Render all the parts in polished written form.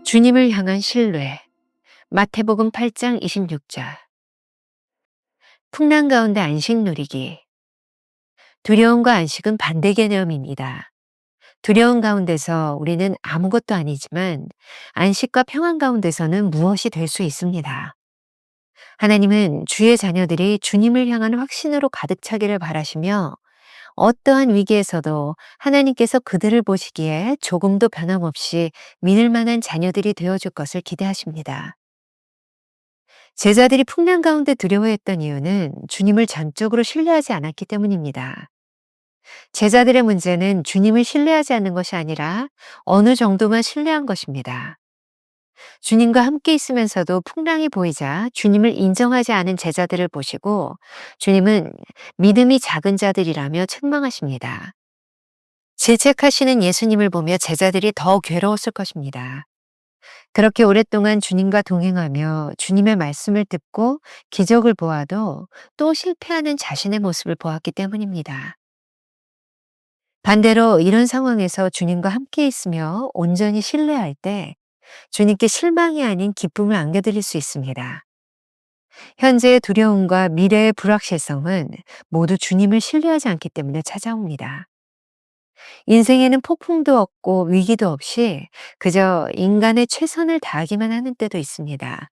주님을 향한 신뢰. 마태복음 8장 26절. 풍랑 가운데 안식 누리기. 두려움과 안식은 반대 개념입니다. 두려움 가운데서 우리는 아무것도 아니지만 안식과 평안 가운데서는 무엇이 될 수 있습니다. 하나님은 주의 자녀들이 주님을 향한 확신으로 가득 차기를 바라시며 어떠한 위기에서도 하나님께서 그들을 보시기에 조금도 변함없이 믿을 만한 자녀들이 되어줄 것을 기대하십니다. 제자들이 풍랑 가운데 두려워했던 이유는 주님을 전적으로 신뢰하지 않았기 때문입니다. 제자들의 문제는 주님을 신뢰하지 않는 것이 아니라 어느 정도만 신뢰한 것입니다. 주님과 함께 있으면서도 풍랑이 보이자 주님을 인정하지 않은 제자들을 보시고 주님은 믿음이 작은 자들이라며 책망하십니다. 질책하시는 예수님을 보며 제자들이 더 괴로웠을 것입니다. 그렇게 오랫동안 주님과 동행하며 주님의 말씀을 듣고 기적을 보아도 또 실패하는 자신의 모습을 보았기 때문입니다. 반대로 이런 상황에서 주님과 함께 있으며 온전히 신뢰할 때 주님께 실망이 아닌 기쁨을 안겨드릴 수 있습니다. 현재의 두려움과 미래의 불확실성은 모두 주님을 신뢰하지 않기 때문에 찾아옵니다. 인생에는 폭풍도 없고 위기도 없이 그저 인간의 최선을 다하기만 하는 때도 있습니다.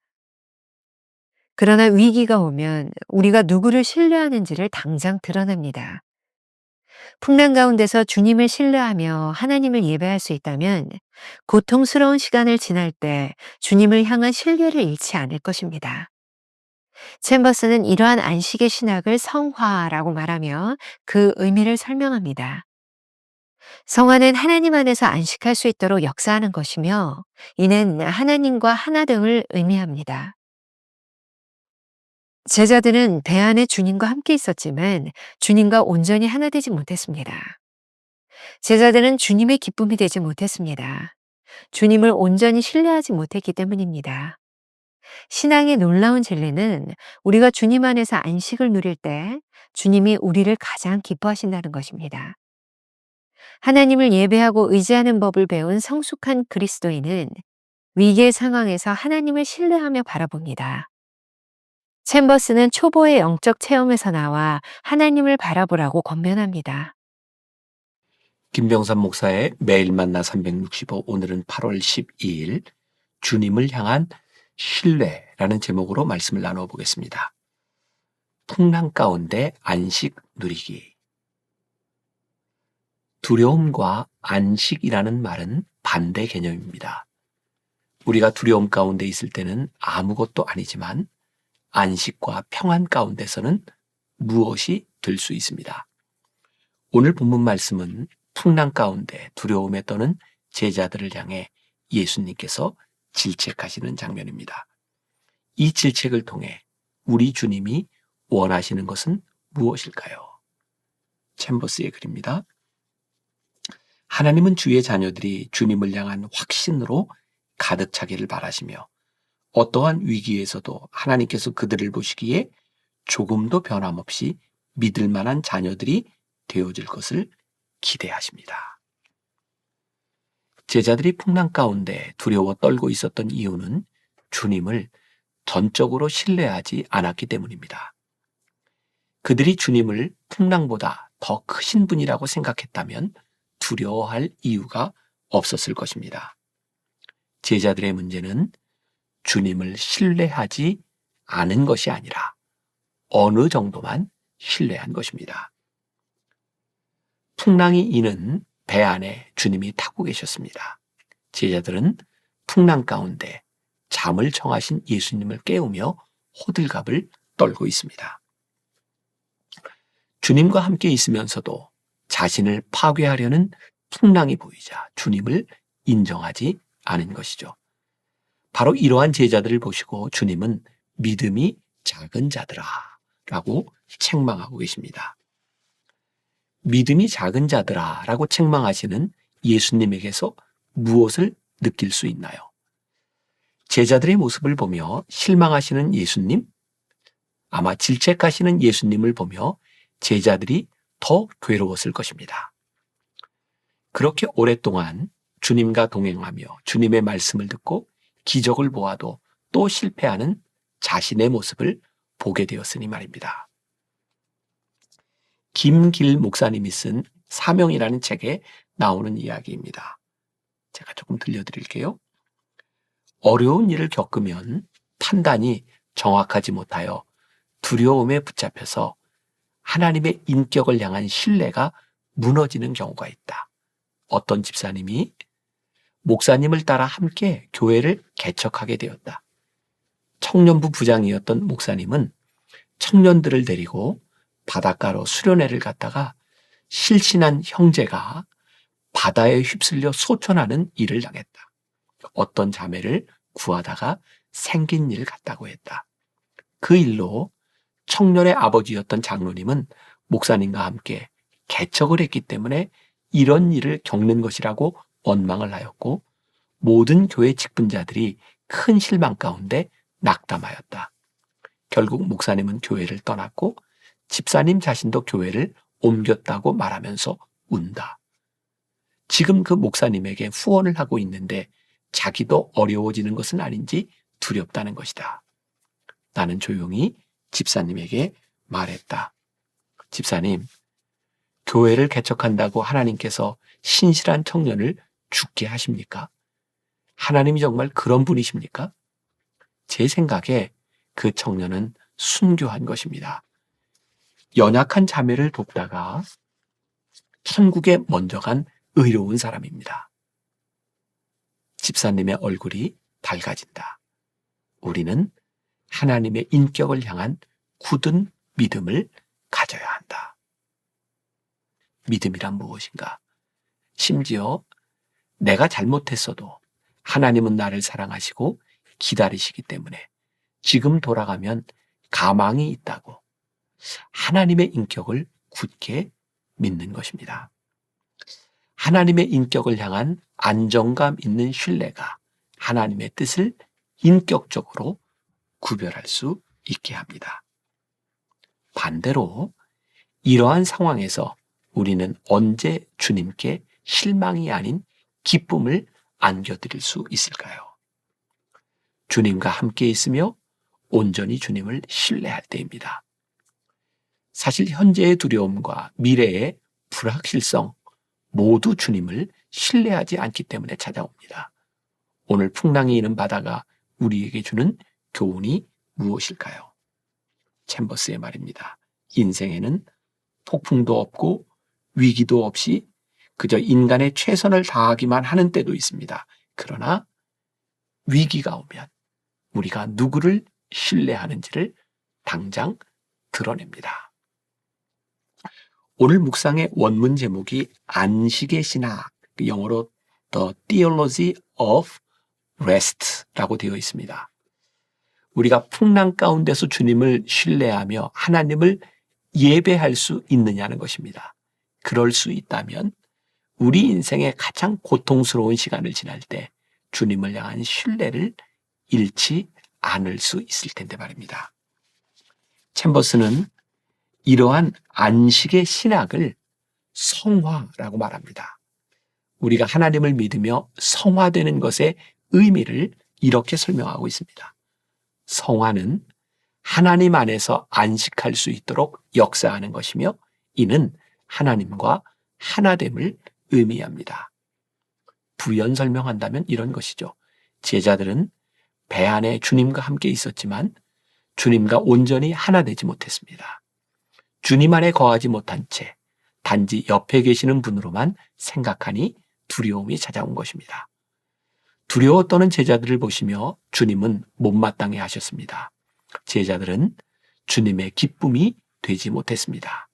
그러나 위기가 오면 우리가 누구를 신뢰하는지를 당장 드러냅니다. 풍랑 가운데서 주님을 신뢰하며 하나님을 예배할 수 있다면 고통스러운 시간을 지날 때 주님을 향한 신뢰를 잃지 않을 것입니다. 챔버스는 이러한 안식의 신학을 성화라고 말하며 그 의미를 설명합니다. 성화는 하나님 안에서 안식할 수 있도록 역사하는 것이며 이는 하나님과 하나 등을 의미합니다. 제자들은 배 안에 주님과 함께 있었지만 주님과 온전히 하나 되지 못했습니다. 제자들은 주님의 기쁨이 되지 못했습니다. 주님을 온전히 신뢰하지 못했기 때문입니다. 신앙의 놀라운 진리는 우리가 주님 안에서 안식을 누릴 때 주님이 우리를 가장 기뻐하신다는 것입니다. 하나님을 예배하고 의지하는 법을 배운 성숙한 그리스도인은 위기의 상황에서 하나님을 신뢰하며 바라봅니다. 챔버스는 초보의 영적 체험에서 나와 하나님을 바라보라고 권면합니다. 김병삼 목사의 매일 만나 365, 오늘은 8월 12일 주님을 향한 신뢰라는 제목으로 말씀을 나누어 보겠습니다. 풍랑 가운데 안식 누리기. 두려움과 안식이라는 말은 반대 개념입니다. 우리가 두려움 가운데 있을 때는 아무것도 아니지만 안식과 평안 가운데서는 무엇이 될 수 있습니다. 오늘 본문 말씀은 풍랑 가운데 두려움에 떠는 제자들을 향해 예수님께서 질책하시는 장면입니다. 이 질책을 통해 우리 주님이 원하시는 것은 무엇일까요? 챔버스의 글입니다. 하나님은 주의 자녀들이 주님을 향한 확신으로 가득 차기를 바라시며 어떠한 위기에서도 하나님께서 그들을 보시기에 조금도 변함없이 믿을 만한 자녀들이 되어질 것을 기대하십니다. 제자들이 풍랑 가운데 두려워 떨고 있었던 이유는 주님을 전적으로 신뢰하지 않았기 때문입니다. 그들이 주님을 풍랑보다 더 크신 분이라고 생각했다면 두려워할 이유가 없었을 것입니다. 제자들의 문제는 주님을 신뢰하지 않은 것이 아니라 어느 정도만 신뢰한 것입니다. 풍랑이 이는 배 안에 주님이 타고 계셨습니다. 제자들은 풍랑 가운데 잠을 청하신 예수님을 깨우며 호들갑을 떨고 있습니다. 주님과 함께 있으면서도 자신을 파괴하려는 풍랑이 보이자 주님을 인정하지 않은 것이죠. 바로 이러한 제자들을 보시고 주님은 믿음이 작은 자들아 라고 책망하고 계십니다. 믿음이 작은 자들아 라고 책망하시는 예수님에게서 무엇을 느낄 수 있나요? 제자들의 모습을 보며 실망하시는 예수님, 아마 질책하시는 예수님을 보며 제자들이 더 괴로웠을 것입니다. 그렇게 오랫동안 주님과 동행하며 주님의 말씀을 듣고 기적을 보아도 또 실패하는 자신의 모습을 보게 되었으니 말입니다. 김길 목사님이 쓴 사명이라는 책에 나오는 이야기입니다. 제가 조금 들려드릴게요. 어려운 일을 겪으면 판단이 정확하지 못하여 두려움에 붙잡혀서 하나님의 인격을 향한 신뢰가 무너지는 경우가 있다. 어떤 집사님이 목사님을 따라 함께 교회를 개척하게 되었다. 청년부 부장이었던 목사님은 청년들을 데리고 바닷가로 수련회를 갔다가 실신한 형제가 바다에 휩쓸려 소천하는 일을 당했다. 어떤 자매를 구하다가 생긴 일 같다고 했다. 그 일로 청년의 아버지였던 장로님은 목사님과 함께 개척을 했기 때문에 이런 일을 겪는 것이라고 원망을 하였고 모든 교회 직분자들이 큰 실망 가운데 낙담하였다. 결국 목사님은 교회를 떠났고 집사님 자신도 교회를 옮겼다고 말하면서 운다. 지금 그 목사님에게 후원을 하고 있는데 자기도 어려워지는 것은 아닌지 두렵다는 것이다. 나는 조용히 집사님에게 말했다. 집사님, 교회를 개척한다고 하나님께서 신실한 청년을 죽게 하십니까? 하나님이 정말 그런 분이십니까? 제 생각에 그 청년은 순교한 것입니다. 연약한 자매를 돕다가 천국에 먼저 간 의로운 사람입니다. 집사님의 얼굴이 밝아진다. 우리는 하나님의 인격을 향한 굳은 믿음을 가져야 한다. 믿음이란 무엇인가? 심지어 내가 잘못했어도 하나님은 나를 사랑하시고 기다리시기 때문에 지금 돌아가면 가망이 있다고 하나님의 인격을 굳게 믿는 것입니다. 하나님의 인격을 향한 안정감 있는 신뢰가 하나님의 뜻을 인격적으로 구별할 수 있게 합니다. 반대로 이러한 상황에서 우리는 언제 주님께 실망이 아닌 기쁨을 안겨드릴 수 있을까요? 주님과 함께 있으며 온전히 주님을 신뢰할 때입니다. 사실 현재의 두려움과 미래의 불확실성 모두 주님을 신뢰하지 않기 때문에 찾아옵니다. 오늘 풍랑이 있는 바다가 우리에게 주는 교훈이 무엇일까요? 챔버스의 말입니다. 인생에는 폭풍도 없고 위기도 없이 그저 인간의 최선을 다하기만 하는 때도 있습니다. 그러나 위기가 오면 우리가 누구를 신뢰하는지를 당장 드러냅니다. 오늘 묵상의 원문 제목이 안식의 신학, 영어로 The Theology of Rest라고 되어 있습니다. 우리가 풍랑 가운데서 주님을 신뢰하며 하나님을 예배할 수 있느냐는 것입니다. 그럴 수 있다면 우리 인생의 가장 고통스러운 시간을 지날 때 주님을 향한 신뢰를 잃지 않을 수 있을 텐데 말입니다. 챔버스는 이러한 안식의 신학을 성화라고 말합니다. 우리가 하나님을 믿으며 성화되는 것의 의미를 이렇게 설명하고 있습니다. 성화는 하나님 안에서 안식할 수 있도록 역사하는 것이며 이는 하나님과 하나됨을 의미합니다. 부연 설명한다면 이런 것이죠. 제자들은 배 안에 주님과 함께 있었지만 주님과 온전히 하나 되지 못했습니다. 주님 안에 거하지 못한 채 단지 옆에 계시는 분으로만 생각하니 두려움이 찾아온 것입니다. 두려워 떠는 제자들을 보시며 주님은 못마땅해 하셨습니다. 제자들은 주님의 기쁨이 되지 못했습니다.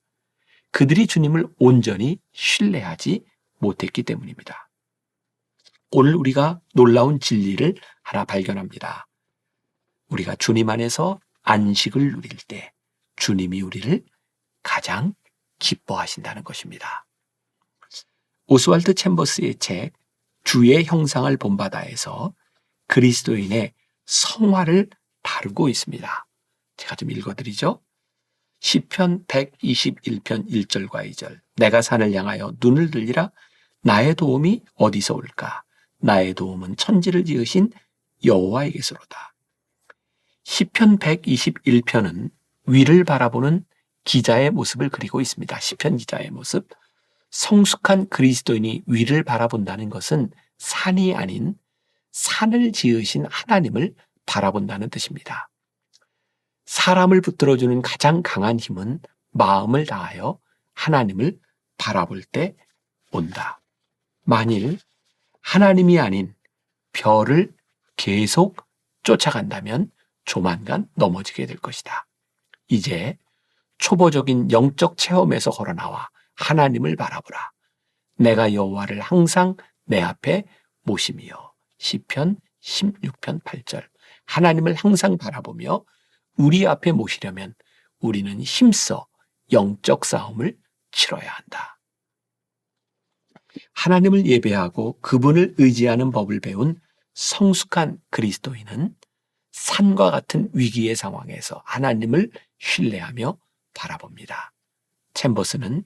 그들이 주님을 온전히 신뢰하지 못했기 때문입니다. 오늘 우리가 놀라운 진리를 하나 발견합니다. 우리가 주님 안에서 안식을 누릴 때 주님이 우리를 가장 기뻐하신다는 것입니다. 오스왈드 챔버스의 책 주의 형상을 본바다에서 그리스도인의 성화를 다루고 있습니다. 제가 좀 읽어드리죠. 시편 121편 1절과 2절 내가 산을 향하여 눈을 들리라 나의 도움이 어디서 올까? 나의 도움은 천지를 지으신 여호와에게서로다. 시편 121편은 위를 바라보는 기자의 모습을 그리고 있습니다. 시편 기자의 모습. 성숙한 그리스도인이 위를 바라본다는 것은 산이 아닌 산을 지으신 하나님을 바라본다는 뜻입니다. 사람을 붙들어주는 가장 강한 힘은 마음을 다하여 하나님을 바라볼 때 온다. 만일 하나님이 아닌 별을 계속 쫓아간다면 조만간 넘어지게 될 것이다. 이제 초보적인 영적 체험에서 걸어나와 하나님을 바라보라. 내가 여호와를 항상 내 앞에 모심이여. 시편 16편 8절. 하나님을 항상 바라보며 우리 앞에 모시려면 우리는 힘써 영적 싸움을 치러야 한다. 하나님을 예배하고 그분을 의지하는 법을 배운 성숙한 그리스도인은 산과 같은 위기의 상황에서 하나님을 신뢰하며 바라봅니다. 챔버스는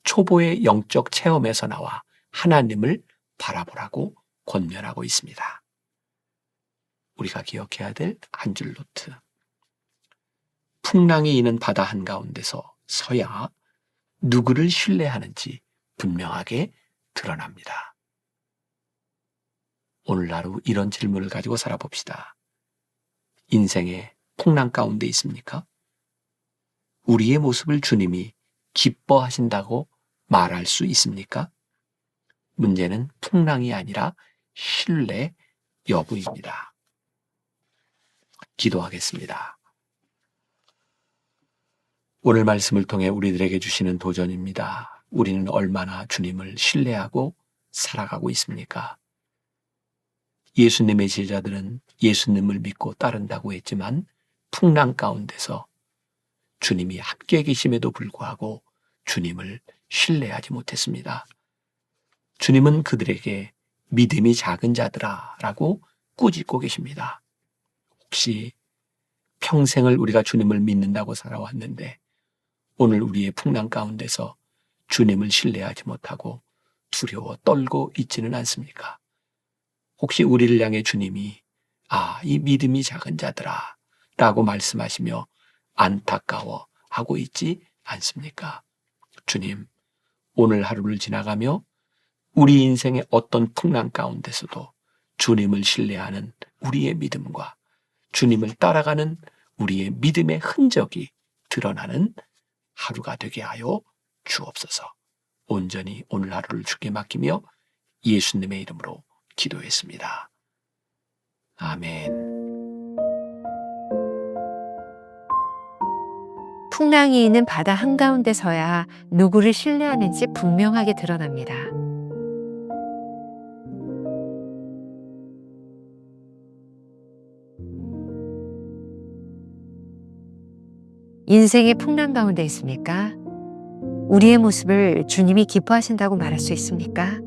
초보의 영적 체험에서 나와 하나님을 바라보라고 권면하고 있습니다. 우리가 기억해야 될 한 줄 노트. 풍랑이 이는 바다 한가운데서 서야 누구를 신뢰하는지 분명하게 드러납니다. 오늘 하루 이런 질문을 가지고 살아봅시다. 인생의 풍랑 가운데 있습니까? 우리의 모습을 주님이 기뻐하신다고 말할 수 있습니까? 문제는 풍랑이 아니라 신뢰 여부입니다. 기도하겠습니다. 오늘 말씀을 통해 우리들에게 주시는 도전입니다. 우리는 얼마나 주님을 신뢰하고 살아가고 있습니까? 예수님의 제자들은 예수님을 믿고 따른다고 했지만 풍랑 가운데서 주님이 함께 계심에도 불구하고 주님을 신뢰하지 못했습니다. 주님은 그들에게 믿음이 작은 자들아 라고 꾸짖고 계십니다. 혹시 평생을 우리가 주님을 믿는다고 살아왔는데 오늘 우리의 풍랑 가운데서 주님을 신뢰하지 못하고 두려워 떨고 있지는 않습니까? 혹시 우리를 향해 주님이 이 믿음이 작은 자들아 라고 말씀하시며 안타까워 하고 있지 않습니까? 주님, 오늘 하루를 지나가며 우리 인생의 어떤 풍랑 가운데서도 주님을 신뢰하는 우리의 믿음과 주님을 따라가는 우리의 믿음의 흔적이 드러나는 하루가 되게 하여 주옵소서. 온전히 오늘 하루를 주께 맡기며 예수님의 이름으로 기도했습니다. 아멘. 풍랑이 있는 바다 한가운데서야 누구를 신뢰하는지 분명하게 드러납니다. 인생의 풍랑 가운데 있습니까? 우리의 모습을 주님이 기뻐하신다고 말할 수 있습니까?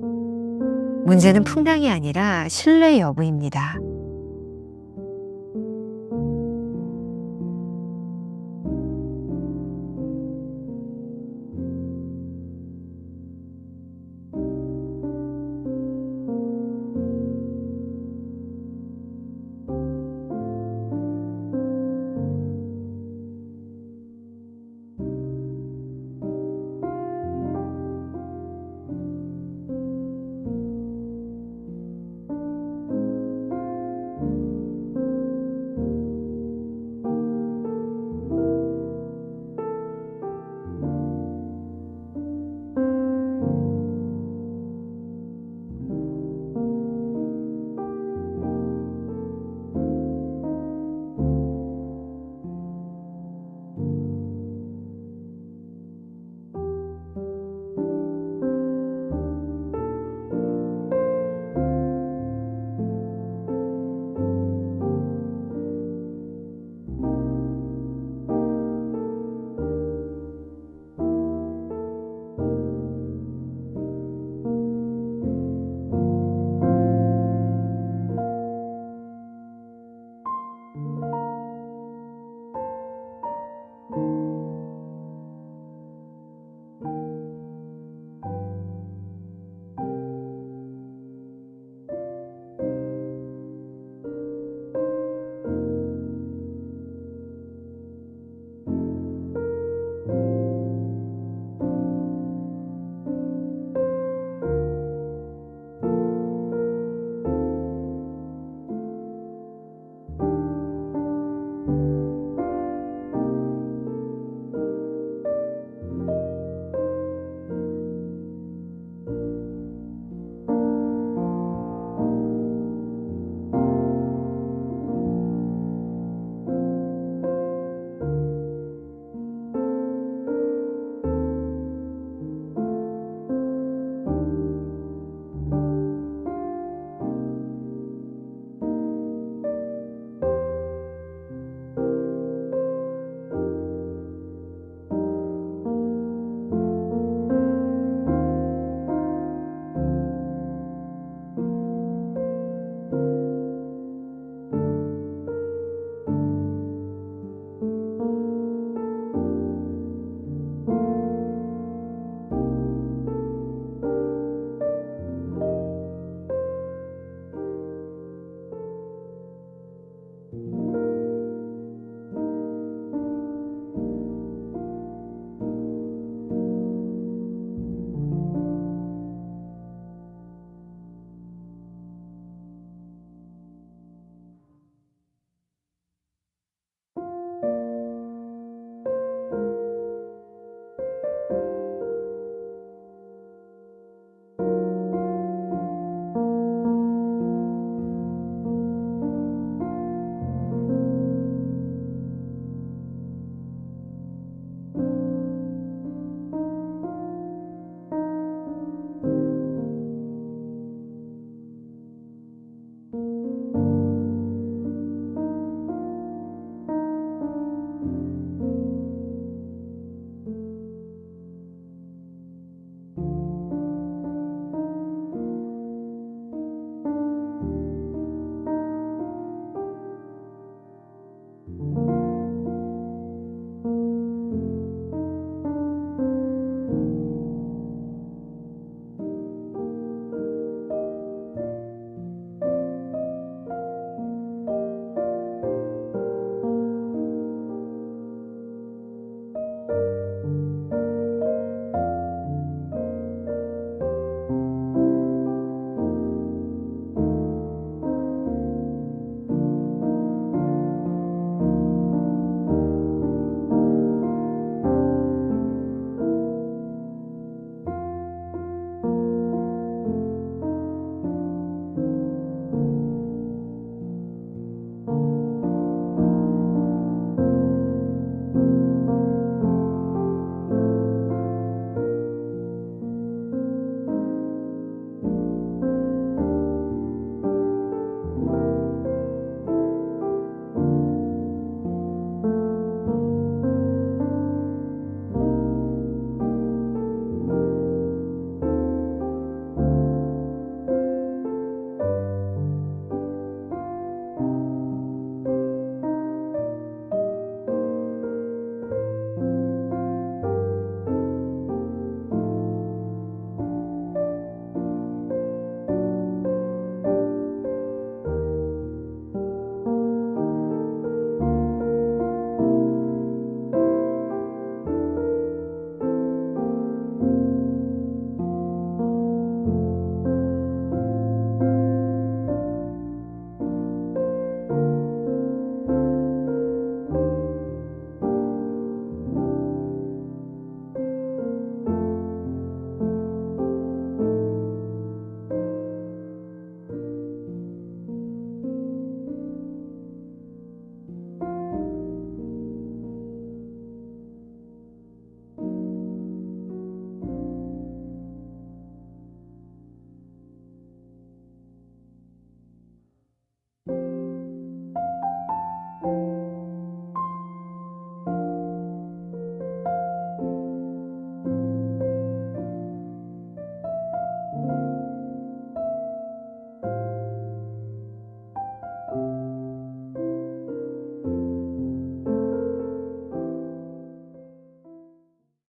문제는 풍랑이 아니라 신뢰 여부입니다.